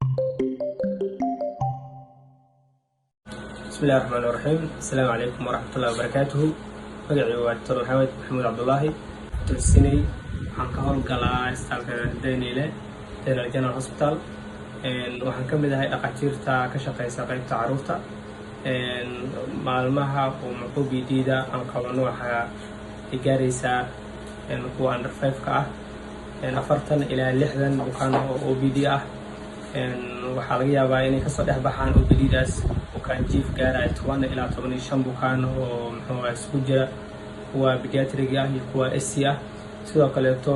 بسم الله الرحمن الرحيم. السلام عليكم ورحمة الله وبركاته. magacaygu waa Dr. Maxamed Cabdullaahi Tulsiney. waxaan ka howlgalaa isbitaalka Daynile General Hospital. waxaan ka mid ahay dhaqaatiirta ka shaqeysa qaybta caruurta. maalmaha oo BD-da aan qabano waxaa gaaraysaa kuwa under 5 ka ah 40 ilaa 60 bukaan oo BD ah. waxaa laga yaabaa inay kasoo dhex baxaan OPD-daas bukaan jiif gaaraya 10 ilaa 15 bukaan oo isku jira kuwa pediatric ah iyo kuwa SC ah. sidoo kaleeto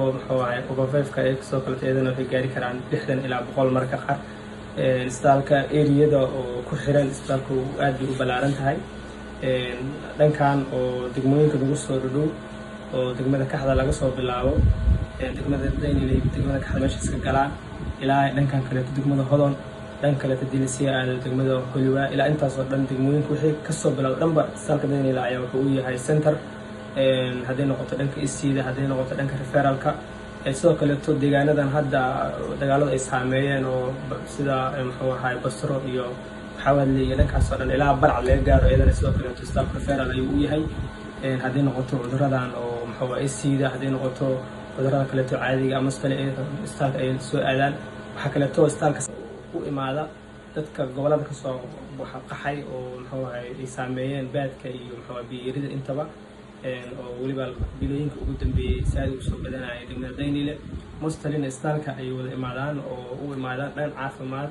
over 5-ka sidoo kaleeto iyadana waxay gaari karaan 60 ilaa 100 marka qaar. isbitaalka area-da oo ku xiran isbitaalku aad bay u ballaaran tahay. dhankan oo degmooyinka lagu soo dhudhow oo degmada Kaxda laga soo bilaabo degmada Daynile degmada Kaxda meesha iska galaan ilaa dhankan kaleeto degmada Hodon dhan kaleeto Dilisiya aado degmada Holiwa ilaa intaas oo dhan degmooyinka wixii ka soo bilaabo dhanba isbitaalka Daynile ayaa wuxuu u yahay center. hadday noqoto dhanka SC-da hadday noqoto dhanka referalka sidoo kaleeto deegaanadan hadda dagaalada ay saameeyeen oo sida Basro iyo Xawadle iyo dhankaas oo dhan ilaa Barca laga gaaro iyadana sidoo kaleeto isbitaalka referal ayuu u yahay. hadday noqoto cuduradan oo SC-da hadday noqoto cudurada kaleeto caadiga ama isbitaalka ay soo aadaan waxaa kaleeto isbitaalka u imaada dadka gobolada ka soo qaxay oo ay saameeyeen baadka iyo biyo-yarida intaba oo waliba bilooyinka ugu dambeeyay saad u soo badanayay degmada Daynile. mustalina isbitaalka ay wada imaadaan oo u imaadaan dhan caafimaad